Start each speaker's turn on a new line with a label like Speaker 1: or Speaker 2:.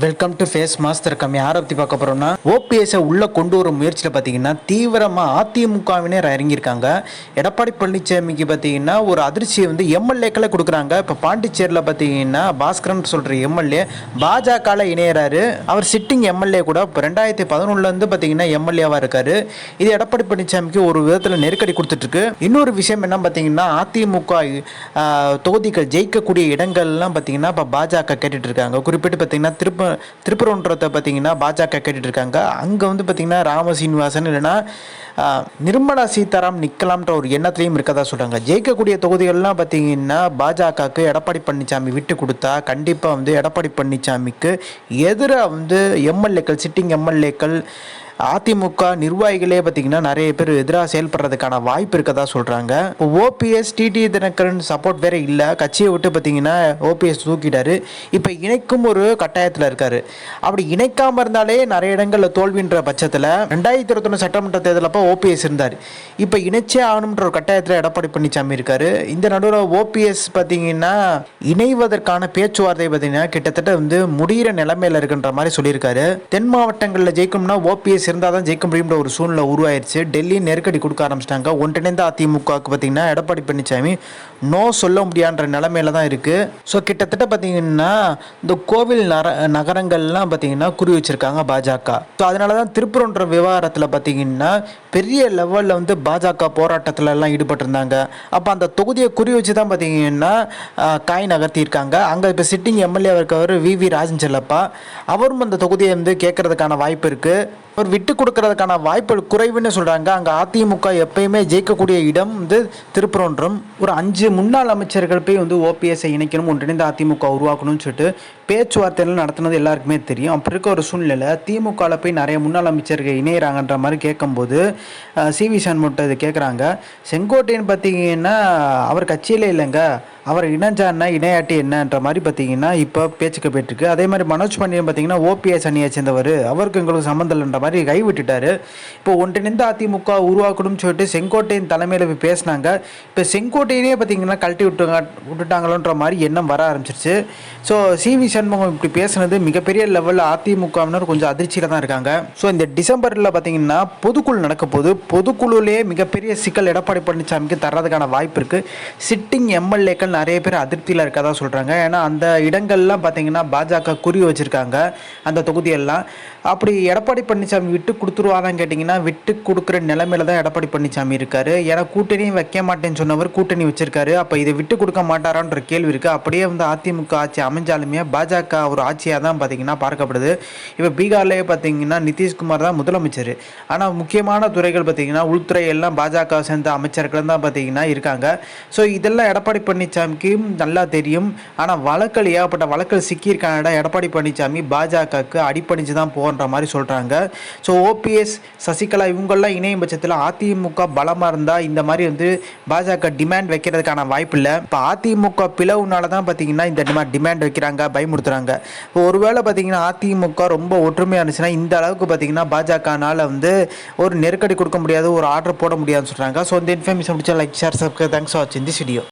Speaker 1: Welcome to face master com. யாரை பற்றி பார்க்க போகிறோம்னா, ஓபிஎஸ்ஸை உள்ளே கொண்டு வர முயற்சியில் பார்த்தீங்கன்னா தீவிரமாக அதிமுகவினர் இறங்கியிருக்காங்க. எடப்பாடி பழனிசாமிக்கு பார்த்தீங்கன்னா ஒரு அதிர்ச்சியை வந்து எம்எல்ஏக்களை கொடுக்குறாங்க. இப்போ பாண்டிச்சேரியில் பார்த்தீங்கன்னா பாஸ்கரன் சொல்கிற எம்எல்ஏ பாஜகவில் இணையிறாரு. அவர் சிட்டிங் எம்எல்ஏ கூட இப்போ 2011 பார்த்தீங்கன்னா எம்எல்ஏவாக இருக்கார். இது எடப்பாடி பழனிசாமிக்கு ஒரு விதத்தில் நெருக்கடி கொடுத்துட்ருக்கு. இன்னொரு விஷயம் என்ன பார்த்தீங்கன்னா, அதிமுக தொகுதிகள் ஜெயிக்கக்கூடிய இடங்கள்லாம் பார்த்தீங்கன்னா இப்போ பாஜக கேட்டுட்டு இருக்காங்க. குறிப்பிட்டு பார்த்தீங்கன்னா திருப்பரங்குன்றத்தை பார்த்தீங்கன்னா பாஜக கேட்டுட்டு இருக்காங்க. அங்கே வந்து பார்த்தீங்கன்னா ராம சீனிவாசன் இல்லைன்னா நிர்மலா சீதாராம் நிற்கலாம்ன்ற ஒரு எண்ணத்திலையும் இருக்கதா சொல்கிறாங்க. ஜெயிக்கக்கூடிய தொகுதிகள்லாம் பார்த்தீங்கன்னா பாஜகவுக்கு எடப்பாடி பழனிசாமி விட்டு கொடுத்தா கண்டிப்பாக வந்து எடப்பாடி பழனிசாமிக்கு எதிராக வந்து எம்எல்ஏக்கள் சிட்டிங் எம்எல்ஏக்கள் அதிமுக நிர்வாகிகளே பார்த்தீங்கன்னா நிறைய பேர் எதிராக செயல்படுறதுக்கான வாய்ப்பு இருக்கதா சொல்கிறாங்க. இப்போ ஓபிஎஸ் டிடி தினகரன் சப்போர்ட் வேற இல்லை. கட்சியை விட்டு பார்த்தீங்கன்னா ஓபிஎஸ் தூக்கிட்டாரு. இப்போ இணைக்கும் ஒரு கட்டாயத்தில் இருக்காரு. அப்படி இணைக்காமல் இருந்தாலே நிறைய இடங்களில் தோல்வின்ற பட்சத்தில் 2021 சட்டமன்ற தேர்தல் அப்போ ஓபிஎஸ் இருந்தார். இப்போ இணைச்சே ஆகணுன்ற ஒரு கட்டாயத்தில் எடப்பாடி பழனிசாமி இருக்காரு. இந்த நடுவில் ஓபிஎஸ் பார்த்தீங்கன்னா இணைவதற்கான பேச்சுவார்த்தை பார்த்தீங்கன்னா கிட்டத்தட்ட வந்து முடிகிற நிலைமையில் இருக்குன்ற மாதிரி சொல்லியிருக்காரு. தென் மாவட்டங்களில் ஜெயிக்கணும்னா ஓபிஎஸ் இருந்தால் தான் ஜெயிக்க முடியும்ன்ற ஒரு சூழ்நிலை உருவாயிருச்சு. டெல்லி நெருக்கடி கொடுக்க ஆரம்பிச்சிட்டாங்க. ஒன்றிணைந்த அதிமுகவுக்கு பார்த்தீங்கன்னா எடப்பாடி பழனிசாமி நோ சொல்ல முடியான்ற நிலைமையில தான் இருக்குது. ஸோ கிட்டத்தட்ட பார்த்தீங்கன்னா இந்த கோவில் நகரங்கள்லாம் பார்த்தீங்கன்னா குறி வச்சிருக்காங்க பாஜக. ஸோ அதனால தான் திருப்பரங்குன்ற விவகாரத்தில் பார்த்தீங்கன்னா பெரிய லெவலில் வந்து பாஜக போராட்டத்தில் எல்லாம் ஈடுபட்டிருந்தாங்க. அப்போ அந்த தொகுதியை குறி வச்சு தான் பார்த்தீங்கன்னா காய் நகர்த்தியிருக்காங்க. அங்கே இப்போ சிட்டிங் எம்எல்ஏ இருக்கவர் வி ராஜன் செல்லப்பா, அவரும் அந்த தொகுதியை வந்து கேட்கறதுக்கான வாய்ப்பு இருக்குது. அவர் விட்டு கொடுக்கறதுக்கான வாய்ப்பு குறைவுன்னு சொல்கிறாங்க. அங்கே அதிமுக எப்பயுமே ஜெயிக்கக்கூடிய இடம் வந்து திருப்பரங்குன்றம். ஒரு 5 முன்னாள் அமைச்சர்கள் போய் வந்து ஓபிஎஸ்ஐ இணைக்கணும், ஒன்றிணைந்த அதிமுக உருவாக்கணும்னு சொல்லிட்டு பேச்சுவார்த்தைகள் நடத்துனது எல்லாருக்குமே தெரியும். அப்படி இருக்க ஒரு சூழ்நிலை திமுகவில் போய் நிறைய முன்னாள் அமைச்சர்கள் இணையிறாங்கன்ற மாதிரி கேட்கும்போது சிவி சண்முகத்தை இது கேட்குறாங்க. செங்கோட்டையன் பார்த்தீங்கன்னா அவர் கட்சியிலே இல்லைங்க, அவர் இணைஞ்சா என்ன இணையாட்டி என்னன்ற மாதிரி பார்த்தீங்கன்னா இப்போ பேச்சுக்கு போயிட்டுருக்கு. அதே மாதிரி மனோஜ் பாண்டியன் பார்த்தீங்கன்னா ஓபிஎஸ் அணியை சேர்ந்தவர், அவருக்கு எங்களுக்கு சம்மந்தம் இல்லைன்ற மாதிரி கைவிட்டுட்டார். இப்போ ஒன்றிணைந்த அதிமுக உருவாக்கணும்னு சொல்லிட்டு செங்கோட்டையின் தலைமையில் போய் பேசினாங்க. இப்போ செங்கோட்டையினே பார்த்தீங்கன்னா கழட்டி விட்டுட்டாங்களோன்ற மாதிரி எண்ணம் வர ஆரம்பிச்சிருச்சு. ஸோ சிவி சண்முகம் இப்படி பேசுனது மிகப்பெரிய லெவலில் அதிமுகவினர் கொஞ்சம் அதிர்ச்சியில் தான் இருக்காங்க. ஸோ இந்த டிசம்பரில் பார்த்தீங்கன்னா பொதுக்குழு நடக்க போது, பொதுக்குழுலே மிகப்பெரிய சிக்கல் எடப்பாடி பழனிசாமிக்கு தர்றதுக்கான வாய்ப்பு இருக்குது. சிட்டிங் எம்எல்ஏக்கள் நிறைய பேர் அதிருப்தியில் இருக்கதா சொல்கிறாங்க. ஏன்னா அந்த இடங்கள்லாம் பார்த்தீங்கன்னா பாஜக குறி வச்சுருக்காங்க அந்த தொகுதியெல்லாம். அப்படி எடப்பாடி பழனிசாமி விட்டு கொடுத்துருவாதான்னு கேட்டிங்கன்னா விட்டு கொடுக்குற நிலைமையில தான் எடப்பாடி பழனிசாமி இருக்கார். ஏன்னா கூட்டணியும் வைக்க மாட்டேன்னு சொன்னவர் கூட்டணி வச்சிருக்காரு. அப்போ இதை விட்டு கொடுக்க மாட்டாரான்ற கேள்வி இருக்குது. அப்படியே வந்து அதிமுக ஆட்சி அமைஞ்சாலுமே பாஜக ஒரு ஆட்சியாக தான் பார்த்தீங்கன்னா பார்க்கப்படுது. இப்போ பீகார்லேயே பார்த்தீங்கன்னா நிதிஷ்குமார் தான் முதலமைச்சர். ஆனால் முக்கியமான துறைகள் பார்த்தீங்கன்னா உள்துறை எல்லாம் பாஜக சேர்ந்த அமைச்சர்கள் தான் பார்த்தீங்கன்னா இருக்காங்க. ஸோ இதெல்லாம் எடப்பாடி பழனிசாமிக்கு நல்லா தெரியும். ஆனால் வழக்கல் ஏகப்பட்ட வழக்கல் சிக்கியிருக்கான எடப்பாடி பழனிசாமி பாஜகவுக்கு அடிப்பணிஞ்சு தான் போகிற மாதிரி சொல்கிறாங்க. ஸோ ஓபிஎஸ் சசிகலா இவங்கெல்லாம் இணையும் பட்சத்தில் அதிமுக பலமாக இருந்தால் இந்த மாதிரி வந்து பாஜக டிமாண்ட் வைக்கிறதுக்கான வாய்ப்பு இல்லை. இப்போ அதிமுக பிளவுனால தான் பார்த்தீங்கன்னா இந்த டிமாண்ட் வைக்கிறாங்க, பயமுறுத்துறாங்க. இப்போ ஒருவேளை பார்த்தீங்கன்னா அதிமுக ரொம்ப ஒற்றுமையாக இருந்துச்சுன்னா இந்த அளவுக்கு பார்த்தீங்கன்னா பாஜகனால் வந்து ஒரு நெருக்கடி கொடுக்க முடியாது, ஒரு ஆர்டர் போட முடியாதுன்னு சொல்கிறாங்க. ஸோ இந்த இன்ஃபர்மேஷன் முடிச்சா like share subscribe. Thanks for வாட்சிங் திஸ் வீடியோ.